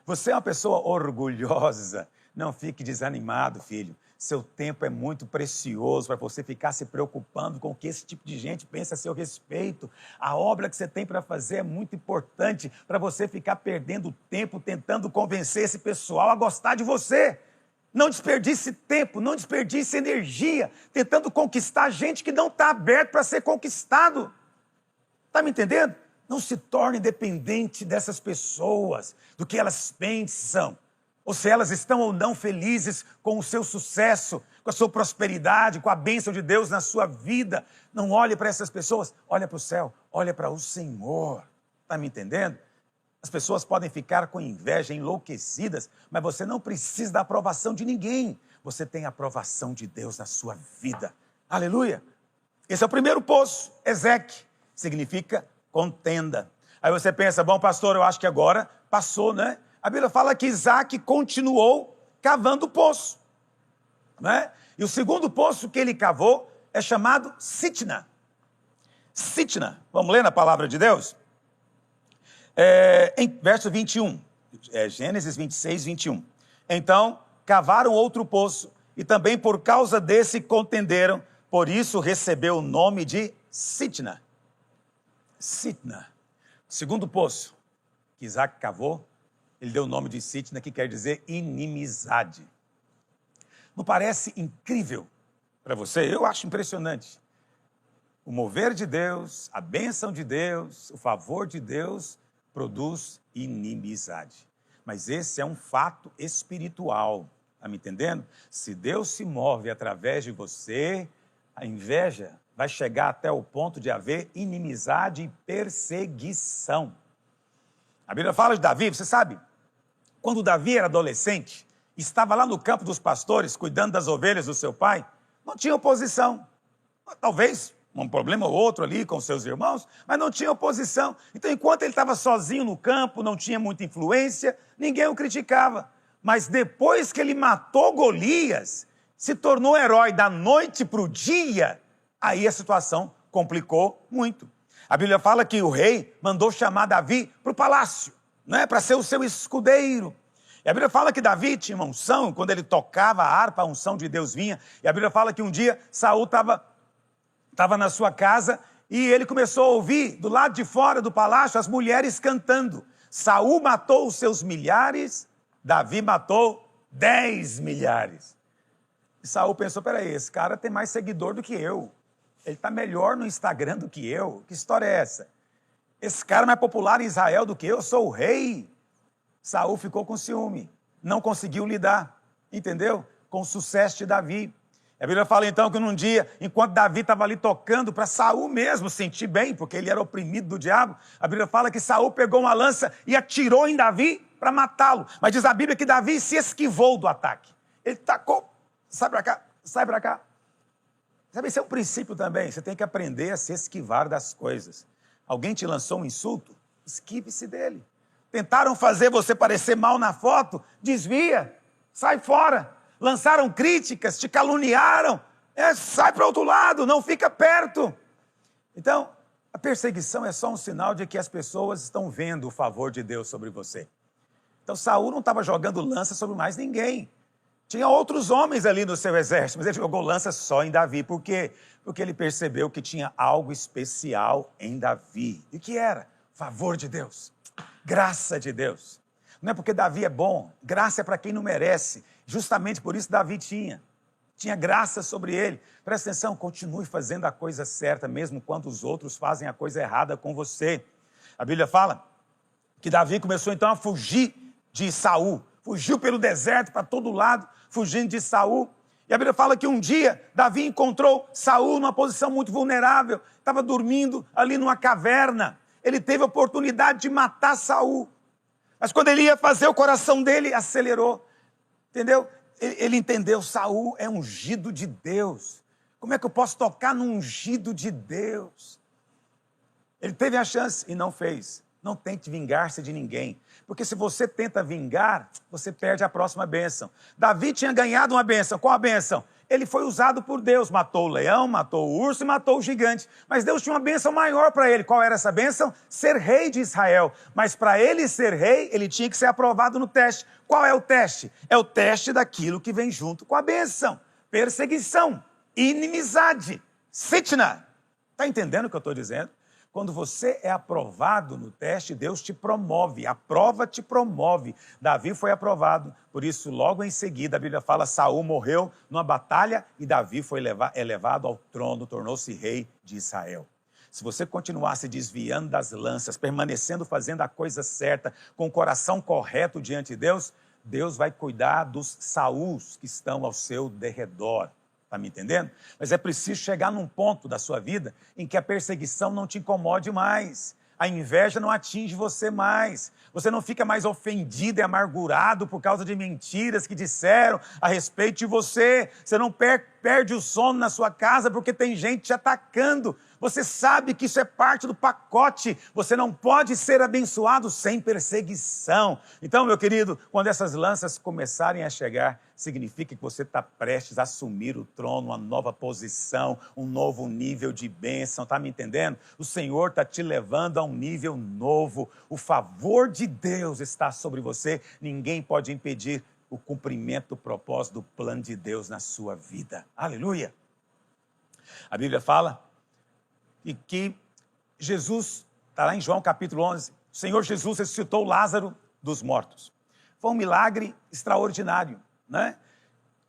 Você é uma pessoa orgulhosa. Não fique desanimado, filho. Seu tempo é muito precioso para você ficar se preocupando com o que esse tipo de gente pensa a seu respeito. A obra que você tem para fazer é muito importante para você ficar perdendo tempo tentando convencer esse pessoal a gostar de você. Não desperdice tempo, não desperdice energia tentando conquistar gente que não está aberto para ser conquistado. Está me entendendo? Não se torne dependente dessas pessoas, do que elas pensam. Ou se elas estão ou não felizes com o seu sucesso, com a sua prosperidade, com a bênção de Deus na sua vida. Não olhe para essas pessoas, olha para o céu, olha para o Senhor. Está me entendendo? As pessoas podem ficar com inveja, enlouquecidas, mas você não precisa da aprovação de ninguém. Você tem a aprovação de Deus na sua vida. Aleluia! Esse é o primeiro poço, Ezeque, significa contenda. Aí você pensa, bom pastor, eu acho que agora passou, né? A Bíblia fala que Isaac continuou cavando o poço, né? E o segundo poço que ele cavou é chamado Sitna. Sitna, vamos ler na palavra de Deus? Em verso 21, Gênesis 26, 21. Então, cavaram outro poço e também por causa desse contenderam, por isso recebeu o nome de Sitna. Sitna. Segundo poço que Isaac cavou, ele deu o nome de Sitna, que quer dizer inimizade. Não parece incrível para você? Eu acho impressionante. O mover de Deus, a bênção de Deus, o favor de Deus produz inimizade. Mas esse é um fato espiritual, está me entendendo? Se Deus se move através de você, a inveja vai chegar até o ponto de haver inimizade e perseguição. A Bíblia fala de Davi, você sabe, quando Davi era adolescente, estava lá no campo dos pastores, cuidando das ovelhas do seu pai, não tinha oposição. Talvez um problema ou outro ali com seus irmãos, mas não tinha oposição. Então, enquanto ele estava sozinho no campo, não tinha muita influência, ninguém o criticava. Mas depois que ele matou Golias, se tornou herói da noite para o dia, aí a situação complicou muito. A Bíblia fala que o rei mandou chamar Davi para o palácio, né, para ser o seu escudeiro. E a Bíblia fala que Davi tinha uma unção, quando ele tocava a harpa, a unção de Deus vinha. E a Bíblia fala que um dia Saul estava na sua casa e ele começou a ouvir do lado de fora do palácio as mulheres cantando. Saul matou os seus milhares, Davi matou 10 milhares. E Saul pensou, peraí, esse cara tem mais seguidor do que eu. Ele está melhor no Instagram do que eu. Que história é essa? Esse cara é mais popular em Israel do que eu, sou o rei. Saul ficou com ciúme, não conseguiu lidar, entendeu? Com o sucesso de Davi. A Bíblia fala então que num dia, enquanto Davi estava ali tocando para Saul mesmo sentir bem, porque ele era oprimido do diabo, a Bíblia fala que Saul pegou uma lança e atirou em Davi para matá-lo. Mas diz a Bíblia que Davi se esquivou do ataque. Ele tacou, sai para cá, sai para cá. Sabe, esse é um princípio também, você tem que aprender a se esquivar das coisas. Alguém te lançou um insulto? Esquive-se dele. Tentaram fazer você parecer mal na foto? Desvia, sai fora. Lançaram críticas, te caluniaram, sai para o outro lado, não fica perto. Então, a perseguição é só um sinal de que as pessoas estão vendo o favor de Deus sobre você. Então, Saul não estava jogando lança sobre mais ninguém. Tinha outros homens ali no seu exército, mas ele jogou lança só em Davi. Por quê? Porque ele percebeu que tinha algo especial em Davi. E o que era? Favor de Deus, graça de Deus. Não é porque Davi é bom, graça é para quem não merece. Justamente por isso Davi tinha graça sobre ele. Presta atenção, continue fazendo a coisa certa, mesmo quando os outros fazem a coisa errada com você. A Bíblia fala que Davi começou então a fugir de Saul. Fugiu pelo deserto para todo lado, fugindo de Saul. E a Bíblia fala que um dia Davi encontrou Saul numa posição muito vulnerável. Estava dormindo ali numa caverna. Ele teve a oportunidade de matar Saul. Mas quando ele ia fazer, o coração dele acelerou. Entendeu? Ele entendeu, Saul é ungido de Deus. Como é que eu posso tocar no ungido de Deus? Ele teve a chance e não fez. Não tente vingar-se de ninguém. Porque se você tenta vingar, você perde a próxima bênção. Davi tinha ganhado uma bênção. Qual a bênção? Ele foi usado por Deus. Matou o leão, matou o urso e matou o gigante. Mas Deus tinha uma bênção maior para ele. Qual era essa bênção? Ser rei de Israel. Mas para ele ser rei, ele tinha que ser aprovado no teste. Qual é o teste? É o teste daquilo que vem junto com a bênção. Perseguição, inimizade, sitna. Está entendendo o que eu estou dizendo? Quando você é aprovado no teste, Deus te promove, a prova te promove. Davi foi aprovado, por isso logo em seguida a Bíblia fala, Saul morreu numa batalha e Davi foi elevado ao trono, tornou-se rei de Israel. Se você continuar se desviando das lanças, permanecendo fazendo a coisa certa, com o coração correto diante de Deus, Deus vai cuidar dos Sauls que estão ao seu derredor. Está me entendendo? Mas é preciso chegar num ponto da sua vida em que a perseguição não te incomode mais. A inveja não atinge você mais. Você não fica mais ofendido e amargurado por causa de mentiras que disseram a respeito de você. Você não perde o sono na sua casa porque tem gente te atacando. Você sabe que isso é parte do pacote. Você não pode ser abençoado sem perseguição. Então, meu querido, quando essas lanças começarem a chegar, significa que você está prestes a assumir o trono, uma nova posição, um novo nível de bênção. Está me entendendo? O Senhor está te levando a um nível novo. O favor de Deus está sobre você. Ninguém pode impedir o cumprimento do propósito, do plano de Deus na sua vida. Aleluia! A Bíblia fala e que Jesus, está lá em João capítulo 11, o Senhor Jesus ressuscitou Lázaro dos mortos. Foi um milagre extraordinário, né?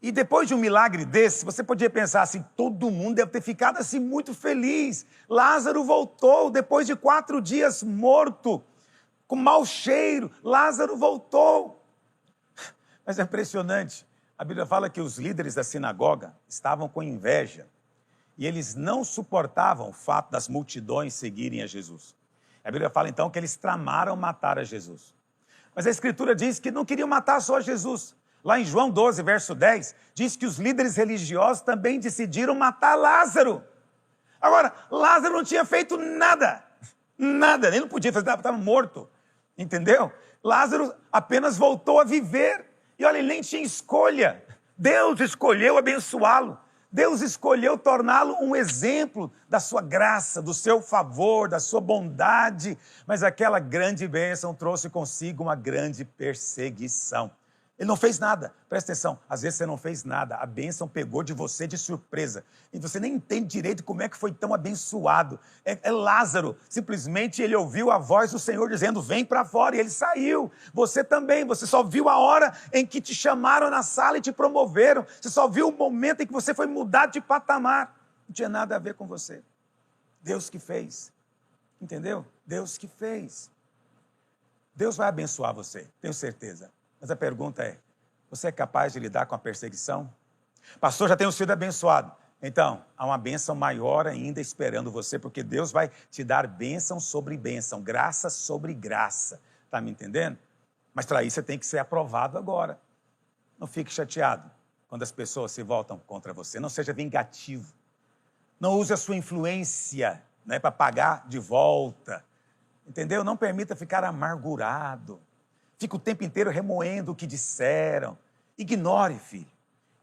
E depois de um milagre desse, você podia pensar assim, todo mundo deve ter ficado assim muito feliz. Lázaro voltou depois de 4 dias morto, com mau cheiro. Lázaro voltou. Mas é impressionante. A Bíblia fala que os líderes da sinagoga estavam com inveja. E eles não suportavam o fato das multidões seguirem a Jesus. A Bíblia fala então que eles tramaram matar a Jesus. Mas a Escritura diz que não queriam matar só Jesus. Lá em João 12, verso 10, diz que os líderes religiosos também decidiram matar Lázaro. Agora, Lázaro não tinha feito nada. Nada, ele não podia fazer, estava morto. Entendeu? Lázaro apenas voltou a viver. E olha, ele nem tinha escolha. Deus escolheu abençoá-lo. Deus escolheu torná-lo um exemplo da sua graça, do seu favor, da sua bondade. Mas aquela grande bênção trouxe consigo uma grande perseguição. Ele não fez nada. Presta atenção, às vezes você não fez nada. A bênção pegou de você de surpresa. E você nem entende direito como é que foi tão abençoado. É Lázaro, simplesmente ele ouviu a voz do Senhor dizendo, vem para fora, e ele saiu. Você também, você só viu a hora em que te chamaram na sala e te promoveram. Você só viu o momento em que você foi mudado de patamar. Não tinha nada a ver com você. Deus que fez. Entendeu? Deus que fez. Deus vai abençoar você, tenho certeza. Mas a pergunta é, você é capaz de lidar com a perseguição? Pastor, já tenho sido abençoado. Então, há uma bênção maior ainda esperando você, porque Deus vai te dar bênção sobre bênção, graça sobre graça. Está me entendendo? Mas para isso você tem que ser aprovado agora. Não fique chateado quando as pessoas se voltam contra você. Não seja vingativo. Não use a sua influência, né, para pagar de volta. Entendeu? Não permita ficar amargurado. Fica o tempo inteiro remoendo o que disseram. Ignore, filho.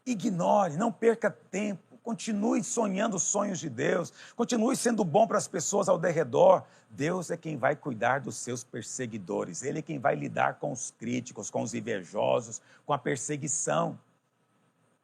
Ignore, não perca tempo. Continue sonhando os sonhos de Deus. Continue sendo bom para as pessoas ao redor. Deus é quem vai cuidar dos seus perseguidores. Ele é quem vai lidar com os críticos, com os invejosos, com a perseguição.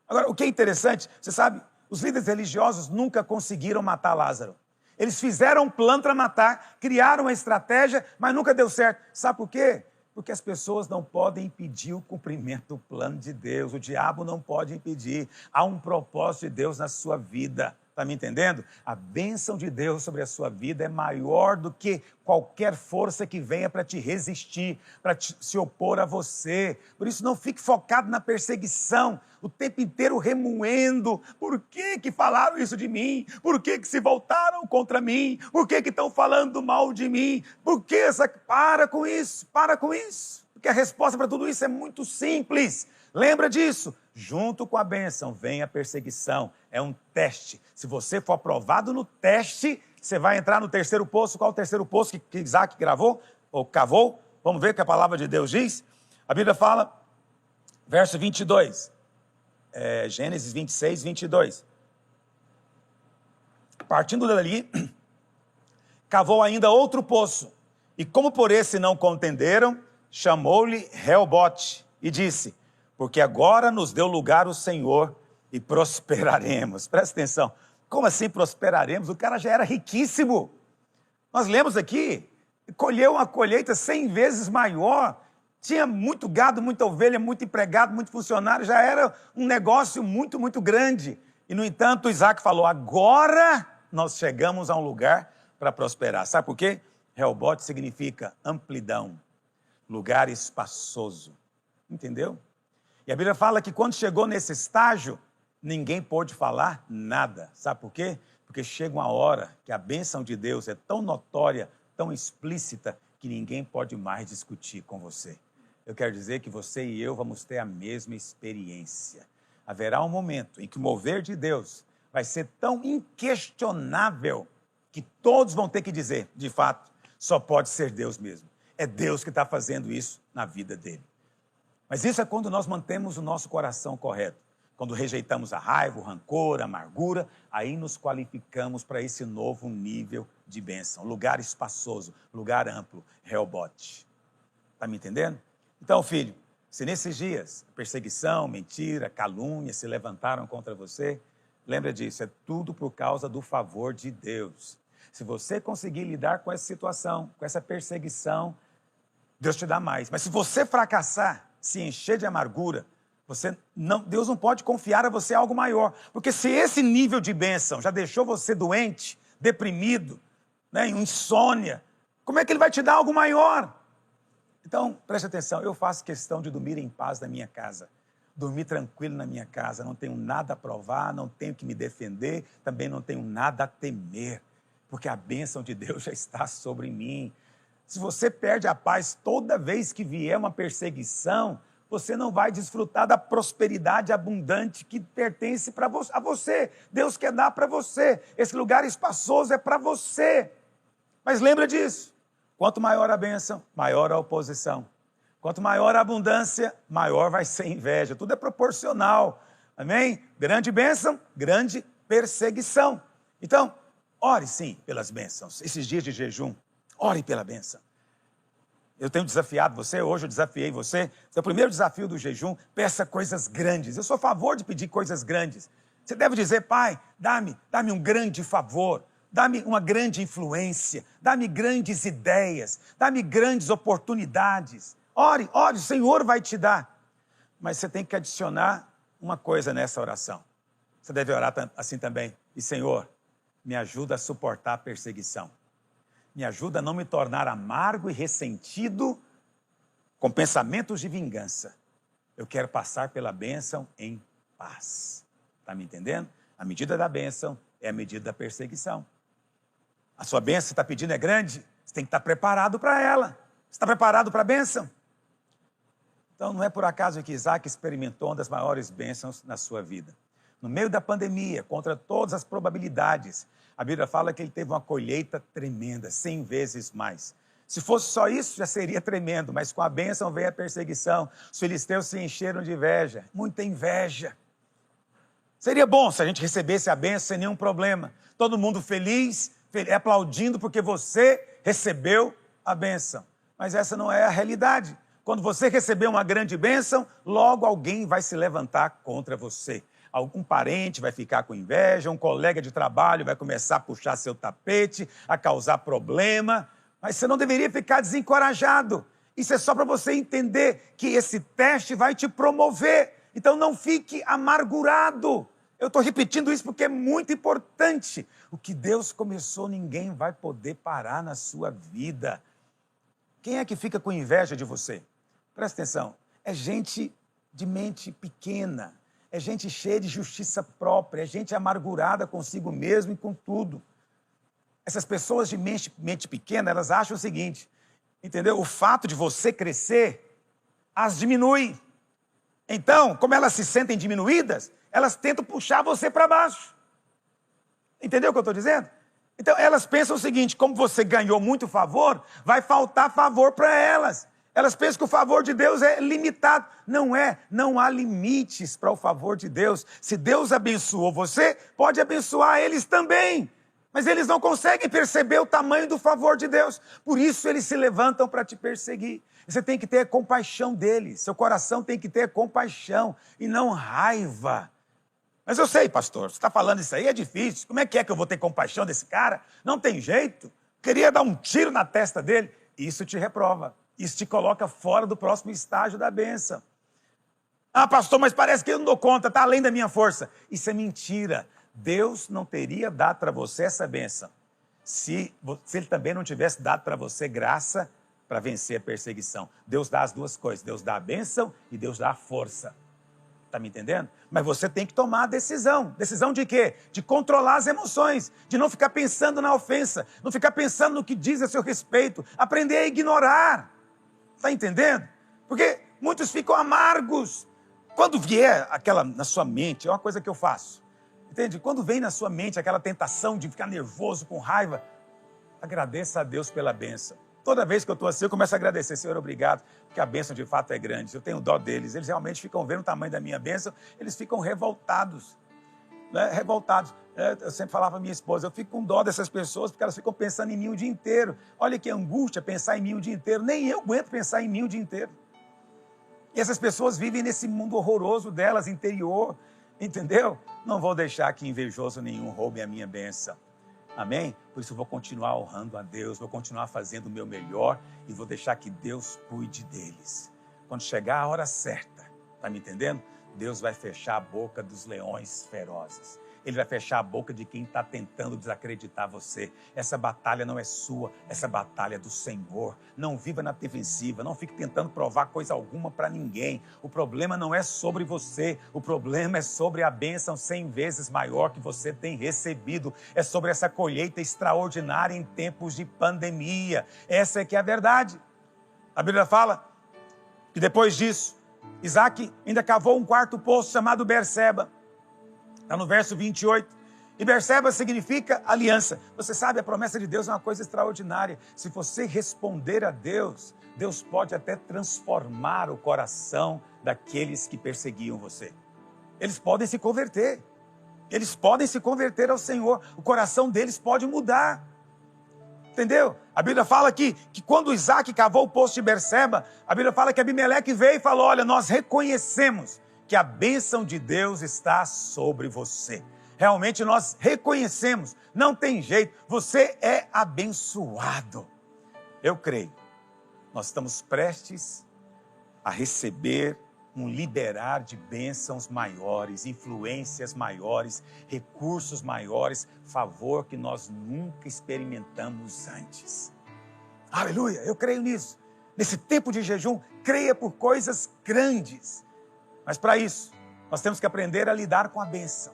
Agora, o que é interessante, você sabe, os líderes religiosos nunca conseguiram matar Lázaro. Eles fizeram um plano para matar, criaram uma estratégia, mas nunca deu certo. Sabe por quê? Porque as pessoas não podem impedir o cumprimento do plano de Deus. O diabo não pode impedir. Há um propósito de Deus na sua vida. Está me entendendo? A bênção de Deus sobre a sua vida é maior do que qualquer força que venha para te resistir, para se opor a você. Por isso, não fique focado na perseguição, o tempo inteiro remoendo. Por que falaram isso de mim? Por que se voltaram contra mim? Por que estão falando mal de mim? Por que essa... Para com isso, para com isso. Porque a resposta para tudo isso é muito simples. Lembra disso? Junto com a bênção vem a perseguição. É um teste. Se você for aprovado no teste, você vai entrar no terceiro poço. Qual é o terceiro poço que Isaac gravou? Ou cavou? Vamos ver o que a palavra de Deus diz? A Bíblia fala, verso 22. Gênesis 26, 22. Partindo dali, cavou ainda outro poço. E como por esse não contenderam, chamou-lhe Reobote e disse, porque agora nos deu lugar o Senhor e prosperaremos. Presta atenção. Como assim prosperaremos? O cara já era riquíssimo. Nós lemos aqui, colheu uma colheita 100 vezes maior. Tinha muito gado, muita ovelha, muito empregado, muito funcionário. Já era um negócio muito, muito grande. E, no entanto, Isaac falou, agora nós chegamos a um lugar para prosperar. Sabe por quê? Reobote significa amplidão, lugar espaçoso. Entendeu? E a Bíblia fala que quando chegou nesse estágio, ninguém pôde falar nada. Sabe por quê? Porque chega uma hora que a bênção de Deus é tão notória, tão explícita, que ninguém pode mais discutir com você. Eu quero dizer que você e eu vamos ter a mesma experiência. Haverá um momento em que o mover de Deus vai ser tão inquestionável que todos vão ter que dizer, de fato, só pode ser Deus mesmo. É Deus que está fazendo isso na vida dele. Mas isso é quando nós mantemos o nosso coração correto. Quando rejeitamos a raiva, o rancor, a amargura, aí nos qualificamos para esse novo nível de bênção. Lugar espaçoso, lugar amplo, Reobote. Está me entendendo? Então, filho, se nesses dias perseguição, mentira, calúnia se levantaram contra você, lembra disso, é tudo por causa do favor de Deus. Se você conseguir lidar com essa situação, com essa perseguição, Deus te dá mais. Mas se você fracassar, se encher de amargura, Deus não pode confiar a você algo maior. Porque se esse nível de bênção já deixou você doente, deprimido, né, em insônia, como é que Ele vai te dar algo maior? Então, preste atenção, eu faço questão de dormir em paz na minha casa. Dormir tranquilo na minha casa, não tenho nada a provar, não tenho que me defender, também não tenho nada a temer, porque a bênção de Deus já está sobre mim. Se você perde a paz toda vez que vier uma perseguição, você não vai desfrutar da prosperidade abundante que pertence a você. Deus quer dar para você. Esse lugar espaçoso é para você. Mas lembra disso. Quanto maior a bênção, maior a oposição. Quanto maior a abundância, maior vai ser a inveja. Tudo é proporcional. Amém? Grande bênção, grande perseguição. Então, ore sim pelas bênçãos. Esses dias de jejum, ore pela bênção. Eu tenho desafiado você, hoje eu desafiei você. Seu primeiro desafio do jejum, peça coisas grandes. Eu sou a favor de pedir coisas grandes. Você deve dizer, Pai, dá-me um grande favor, dá-me uma grande influência, dá-me grandes ideias, dá-me grandes oportunidades. Ore, o Senhor vai te dar. Mas você tem que adicionar uma coisa nessa oração. Você deve orar assim também. E Senhor, me ajuda a suportar a perseguição. Me ajuda a não me tornar amargo e ressentido com pensamentos de vingança. Eu quero passar pela bênção em paz. Está me entendendo? A medida da bênção é a medida da perseguição. A sua bênção que você está pedindo é grande, você tem que estar preparado para ela. Você está preparado para a bênção? Então não é por acaso que Isaac experimentou uma das maiores bênçãos na sua vida. No meio da pandemia, contra todas as probabilidades, a Bíblia fala que ele teve uma colheita tremenda, 100 vezes mais. Se fosse só isso, já seria tremendo, mas com a bênção veio a perseguição. Os filisteus se encheram de inveja, muita inveja. Seria bom se a gente recebesse a bênção sem nenhum problema. Todo mundo feliz, aplaudindo porque você recebeu a bênção. Mas essa não é a realidade. Quando você receber uma grande bênção, logo alguém vai se levantar contra você. Algum parente vai ficar com inveja, um colega de trabalho vai começar a puxar seu tapete, a causar problema. Mas você não deveria ficar desencorajado. Isso é só para você entender que esse teste vai te promover. Então não fique amargurado. Eu estou repetindo isso porque é muito importante. O que Deus começou, ninguém vai poder parar na sua vida. Quem é que fica com inveja de você? Presta atenção. É gente de mente pequena. É gente cheia de justiça própria, é gente amargurada consigo mesmo e com tudo. Essas pessoas de mente pequena, elas acham o seguinte, entendeu? O fato de você crescer as diminui. Então, como elas se sentem diminuídas, elas tentam puxar você para baixo. Entendeu o que eu estou dizendo? Então, elas pensam o seguinte, como você ganhou muito favor, vai faltar favor para elas. Elas pensam que o favor de Deus é limitado. Não é, não há limites para o favor de Deus. Se Deus abençoou você, pode abençoar eles também. Mas eles não conseguem perceber o tamanho do favor de Deus. Por isso eles se levantam para te perseguir. Você tem que ter compaixão deles. Seu coração tem que ter compaixão e não raiva. Mas eu sei, pastor, você está falando isso aí, é difícil. Como é que eu vou ter compaixão desse cara? Não tem jeito. Queria dar um tiro na testa dele. Isso te reprova. Isso te coloca fora do próximo estágio da bênção. Ah, pastor, mas parece que eu não dou conta, está além da minha força. Isso é mentira. Deus não teria dado para você essa bênção se Ele também não tivesse dado para você graça para vencer a perseguição. Deus dá as duas coisas. Deus dá a bênção e Deus dá a força. Está me entendendo? Mas você tem que tomar a decisão. Decisão de quê? De controlar as emoções. De não ficar pensando na ofensa. Não ficar pensando no que diz a seu respeito. Aprender a ignorar. Está entendendo? Porque muitos ficam amargos. Quando vier aquela na sua mente, é uma coisa que eu faço. Entende? Quando vem na sua mente aquela tentação de ficar nervoso, com raiva, agradeça a Deus pela bênção. Toda vez que eu estou assim, eu começo a agradecer. Senhor, obrigado, porque a bênção de fato é grande. Eu tenho dó deles. Eles realmente ficam vendo o tamanho da minha bênção, eles ficam revoltados. Né? Revoltados. Eu sempre falava para minha esposa, eu fico com dó dessas pessoas, porque elas ficam pensando em mim o dia inteiro. Olha que angústia pensar em mim o dia inteiro. Nem eu aguento pensar em mim o dia inteiro. E essas pessoas vivem nesse mundo horroroso delas, interior. Entendeu? Não vou deixar que invejoso nenhum roube a minha bênção. Amém? Por isso eu vou continuar honrando a Deus, vou continuar fazendo o meu melhor e vou deixar que Deus cuide deles. Quando chegar a hora certa, tá me entendendo? Deus vai fechar a boca dos leões ferozes. Ele vai fechar a boca de quem está tentando desacreditar você. Essa batalha não é sua, essa batalha é do Senhor. Não viva na defensiva, não fique tentando provar coisa alguma para ninguém. O problema não é sobre você, o problema é sobre a bênção 100 vezes maior que você tem recebido. É sobre essa colheita extraordinária em tempos de pandemia. Essa é que é a verdade. A Bíblia fala que depois disso, Isaac ainda cavou um quarto poço chamado Berseba. Está no verso 28. E Berseba significa aliança. Você sabe, a promessa de Deus é uma coisa extraordinária. Se você responder a Deus, Deus pode até transformar o coração daqueles que perseguiam você. Eles podem se converter. Eles podem se converter ao Senhor. O coração deles pode mudar. Entendeu? A Bíblia fala aqui que quando Isaac cavou o poço de Berseba, a Bíblia fala que Abimeleque veio e falou: olha, nós reconhecemos que a bênção de Deus está sobre você. Realmente nós reconhecemos, não tem jeito, você é abençoado. Eu creio, nós estamos prestes a receber um liberar de bênçãos maiores, influências maiores, recursos maiores, favor que nós nunca experimentamos antes. Aleluia, eu creio nisso. Nesse tempo de jejum, creia por coisas grandes. Mas para isso, nós temos que aprender a lidar com a bênção.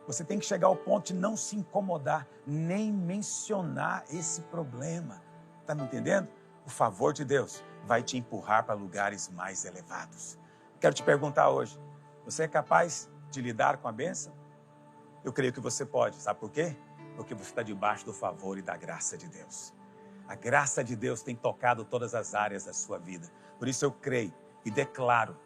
Você tem que chegar ao ponto de não se incomodar, nem mencionar esse problema. Está me entendendo? O favor de Deus vai te empurrar para lugares mais elevados. Quero te perguntar hoje, você é capaz de lidar com a bênção? Eu creio que você pode. Sabe por quê? Porque você está debaixo do favor e da graça de Deus. A graça de Deus tem tocado todas as áreas da sua vida. Por isso eu creio e declaro,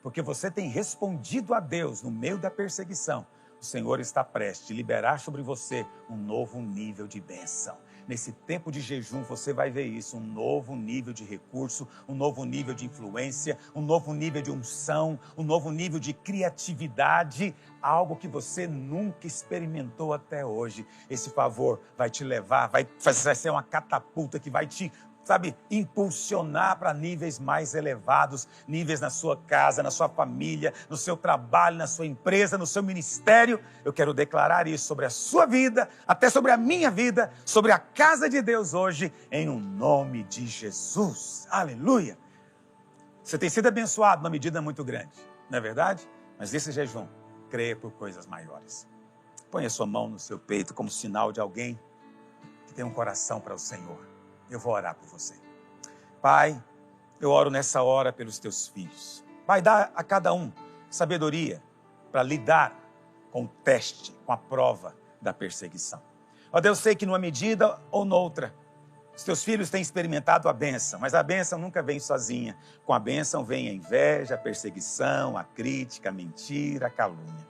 porque você tem respondido a Deus no meio da perseguição, o Senhor está prestes a liberar sobre você um novo nível de bênção. Nesse tempo de jejum você vai ver isso, um novo nível de recurso, um novo nível de influência, um novo nível de unção, um novo nível de criatividade, algo que você nunca experimentou até hoje. Esse favor vai te levar, vai ser uma catapulta que vai te impulsionar para níveis mais elevados, níveis na sua casa, na sua família, no seu trabalho, na sua empresa, no seu ministério. Eu quero declarar isso sobre a sua vida, até sobre a minha vida, sobre a casa de Deus hoje, em um nome de Jesus. Aleluia! Você tem sido abençoado numa medida muito grande, não é verdade? Mas esse jejum, creia por coisas maiores. Põe a sua mão no seu peito como sinal de alguém que tem um coração para o Senhor. Eu vou orar por você. Pai, eu oro nessa hora pelos teus filhos. Pai, dá a cada um sabedoria para lidar com o teste, com a prova da perseguição. Ó Deus, sei que numa medida ou noutra, os teus filhos têm experimentado a bênção, mas a bênção nunca vem sozinha. Com a bênção vem a inveja, a perseguição, a crítica, a mentira, a calúnia.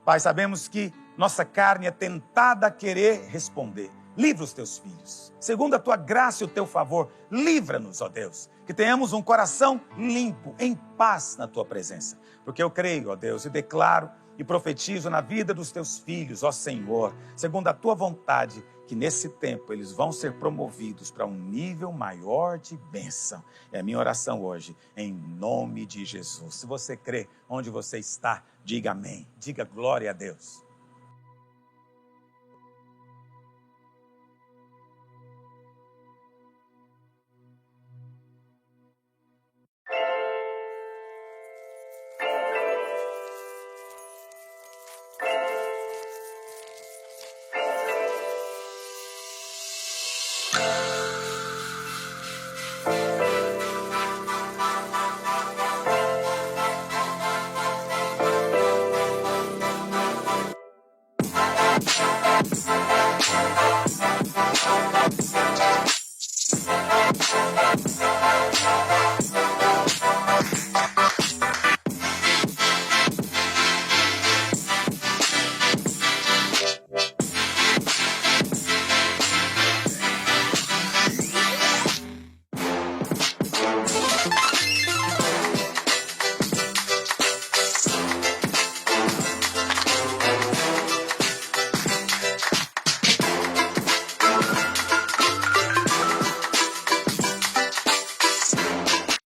Pai, sabemos que nossa carne é tentada a querer responder. Livra os teus filhos. Segundo a tua graça e o teu favor, livra-nos, ó Deus. Que tenhamos um coração limpo, em paz na tua presença. Porque eu creio, ó Deus, e declaro e profetizo na vida dos teus filhos, ó Senhor, segundo a tua vontade, que nesse tempo eles vão ser promovidos para um nível maior de bênção. É a minha oração hoje, em nome de Jesus. Se você crê onde você está, diga amém. Diga glória a Deus.